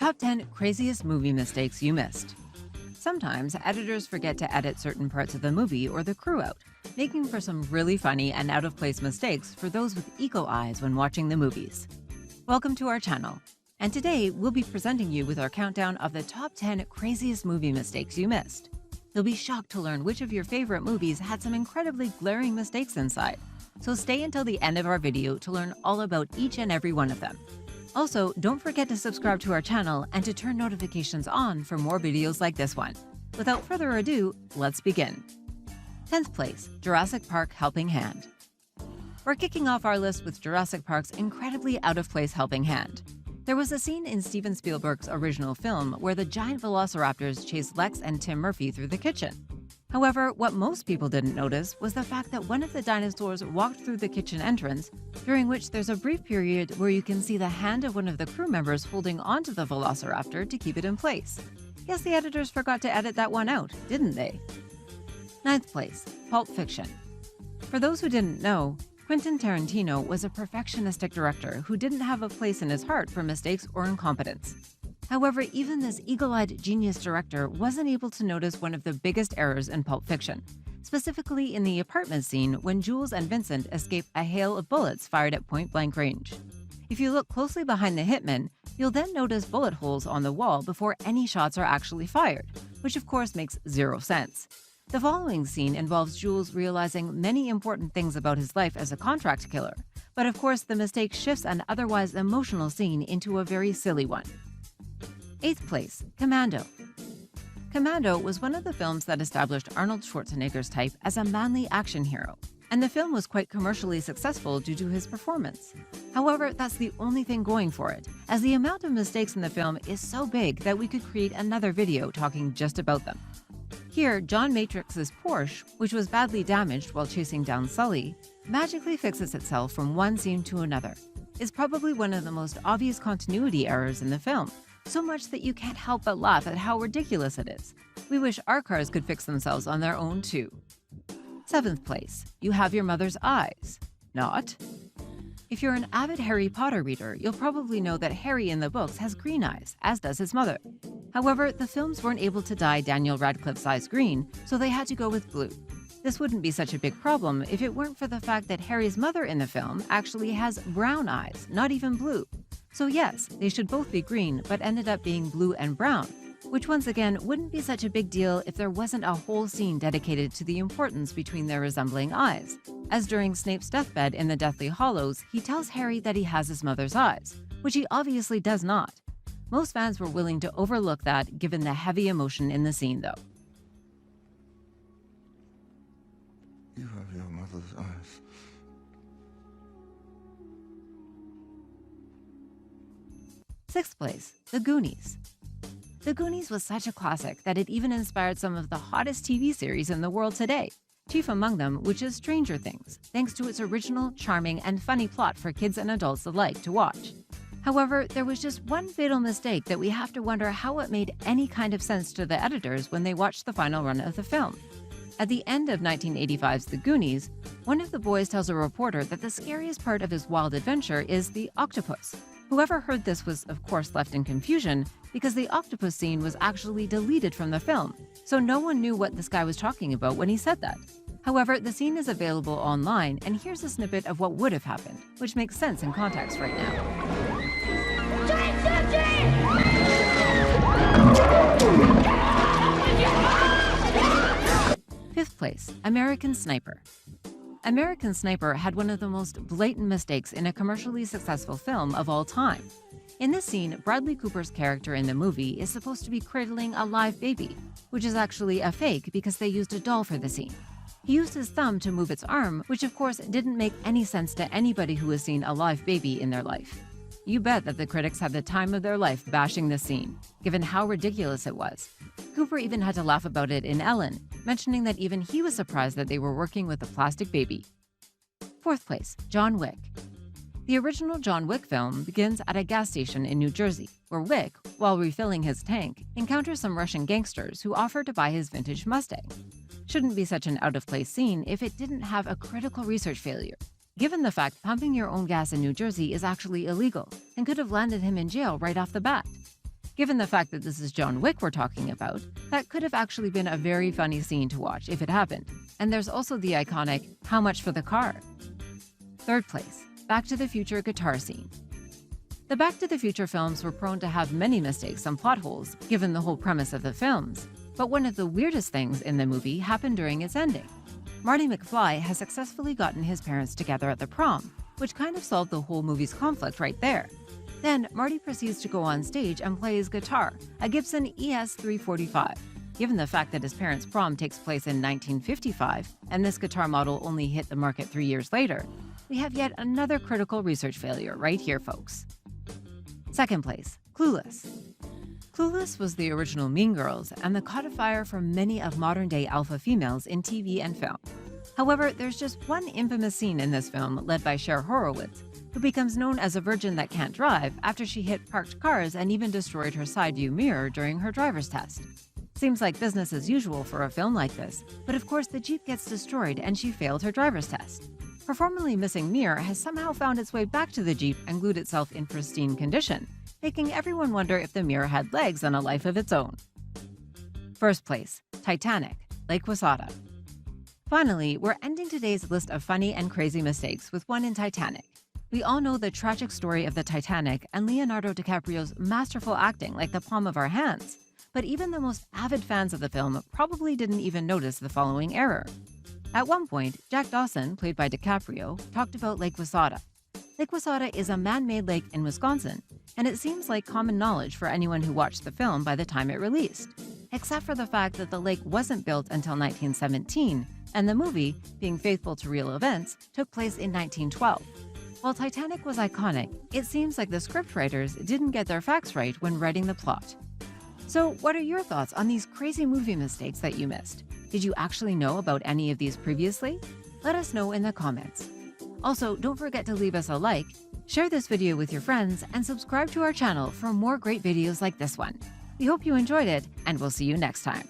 Top 10 Craziest Movie Mistakes You Missed. Sometimes editors forget to edit certain parts of the movie or the crew out, making for some really funny and out-of-place mistakes for those with eagle eyes when watching the movies. Welcome to our channel, and today we'll be presenting you with our countdown of the top 10 craziest movie mistakes you missed. You'll be shocked to learn which of your favorite movies had some incredibly glaring mistakes inside, so stay until the end of our video to learn all about each and every one of them. Also, don't forget to subscribe to our channel and to turn notifications on for more videos like this one. Without further ado, let's begin. 10th place, Jurassic Park Helping Hand. We're kicking off our list with Jurassic Park's incredibly out-of-place helping hand. There was a scene in Steven Spielberg's original film where the giant velociraptors chased Lex and Tim Murphy through the kitchen. However, what most people didn't notice was the fact that one of the dinosaurs walked through the kitchen entrance, during which there's a brief period where you can see the hand of one of the crew members holding onto the velociraptor to keep it in place. Guess the editors forgot to edit that one out, didn't they? 9th place, Pulp Fiction. For those who didn't know, Quentin Tarantino was a perfectionistic director who didn't have a place in his heart for mistakes or incompetence. However, even this eagle-eyed genius director wasn't able to notice one of the biggest errors in Pulp Fiction, specifically in the apartment scene when Jules and Vincent escape a hail of bullets fired at point-blank range. If you look closely behind the hitman, you'll then notice bullet holes on the wall before any shots are actually fired, which of course makes zero sense. The following scene involves Jules realizing many important things about his life as a contract killer, but of course the mistake shifts an otherwise emotional scene into a very silly one. 8th place, Commando. Commando was one of the films that established Arnold Schwarzenegger's type as a manly action hero, and the film was quite commercially successful due to his performance. However, that's the only thing going for it, as the amount of mistakes in the film is so big that we could create another video talking just about them. Here, John Matrix's Porsche, which was badly damaged while chasing down Sully, magically fixes itself from one scene to another. It's probably one of the most obvious continuity errors in the film, so much that you can't help but laugh at how ridiculous it is. We wish our cars could fix themselves on their own too. 7th place, You Have Your Mother's Eyes. Not. If you're an avid Harry Potter reader, you'll probably know that Harry in the books has green eyes, as does his mother. However, the films weren't able to dye Daniel Radcliffe's eyes green, so they had to go with blue. This wouldn't be such a big problem if it weren't for the fact that Harry's mother in the film actually has brown eyes, not even blue. So yes, they should both be green, but ended up being blue and brown, which once again wouldn't be such a big deal if there wasn't a whole scene dedicated to the importance between their resembling eyes. As during Snape's deathbed in the Deathly Hallows, he tells Harry that he has his mother's eyes, which he obviously does not. Most fans were willing to overlook that given the heavy emotion in the scene though. You have your mother's eyes. 6th place, The Goonies. The Goonies was such a classic that it even inspired some of the hottest TV series in the world today, chief among them which is Stranger Things, thanks to its original, charming, and funny plot for kids and adults alike to watch. However, there was just one fatal mistake that we have to wonder how it made any kind of sense to the editors when they watched the final run of the film. At the end of 1985's The Goonies, one of the boys tells a reporter that the scariest part of his wild adventure is the octopus. Whoever heard this was, of course, left in confusion because the octopus scene was actually deleted from the film, so no one knew what this guy was talking about when he said that. However, the scene is available online, and here's a snippet of what would have happened, which makes sense in context right now. 5th place, American Sniper. American Sniper had one of the most blatant mistakes in a commercially successful film of all time. In this scene, Bradley Cooper's character in the movie is supposed to be cradling a live baby, which is actually a fake because they used a doll for the scene. He used his thumb to move its arm, which of course didn't make any sense to anybody who has seen a live baby in their life. You bet that the critics had the time of their life bashing this scene, given how ridiculous it was. Cooper even had to laugh about it in Ellen, mentioning that even he was surprised that they were working with a plastic baby. 4th place, John Wick. The original John Wick film begins at a gas station in New Jersey, where Wick, while refilling his tank, encounters some Russian gangsters who offer to buy his vintage Mustang. Shouldn't be such an out-of-place scene if it didn't have a critical research failure. given the fact pumping your own gas in New Jersey is actually illegal and could have landed him in jail right off the bat. Given the fact that this is John Wick we're talking about, that could have actually been a very funny scene to watch if it happened. And there's also the iconic, "How much for the car?" Third place, Back to the Future guitar scene. The Back to the Future films were prone to have many mistakes and plot holes, given the whole premise of the films. But one of the weirdest things in the movie happened during its ending. Marty McFly has successfully gotten his parents together at the prom, which kind of solved the whole movie's conflict right there. Then, Marty proceeds to go on stage and play his guitar, a Gibson ES-345. Given the fact that his parents' prom takes place in 1955, and this guitar model only hit the market 3 years later, we have yet another critical research failure right here, folks. Second place, Clueless. Clueless was the original Mean Girls and the codifier for many of modern-day alpha females in TV and film. However, there's just one infamous scene in this film led by Cher Horowitz, who becomes known as a virgin that can't drive after she hit parked cars and even destroyed her side view mirror during her driver's test. Seems like business as usual for a film like this, but of course the Jeep gets destroyed and she failed her driver's test. Her formerly missing mirror has somehow found its way back to the Jeep and glued itself in pristine condition, making everyone wonder if the mirror had legs and a life of its own. First place, Titanic, Lake Wasada. Finally, we're ending today's list of funny and crazy mistakes with one in Titanic. We all know the tragic story of the Titanic and Leonardo DiCaprio's masterful acting like the palm of our hands. But even the most avid fans of the film probably didn't even notice the following error. At one point, Jack Dawson, played by DiCaprio, talked about Lake Wasada. Lake Wasada is a man-made lake in Wisconsin, and it seems like common knowledge for anyone who watched the film by the time it released, except for the fact that the lake wasn't built until 1917, and the movie, being faithful to real events, took place in 1912. While Titanic was iconic, it seems like the scriptwriters didn't get their facts right when writing the plot. So, what are your thoughts on these crazy movie mistakes that you missed? Did you actually know about any of these previously? Let us know in the comments. Also, don't forget to leave us a like, share this video with your friends, and subscribe to our channel for more great videos like this one. We hope you enjoyed it, and we'll see you next time.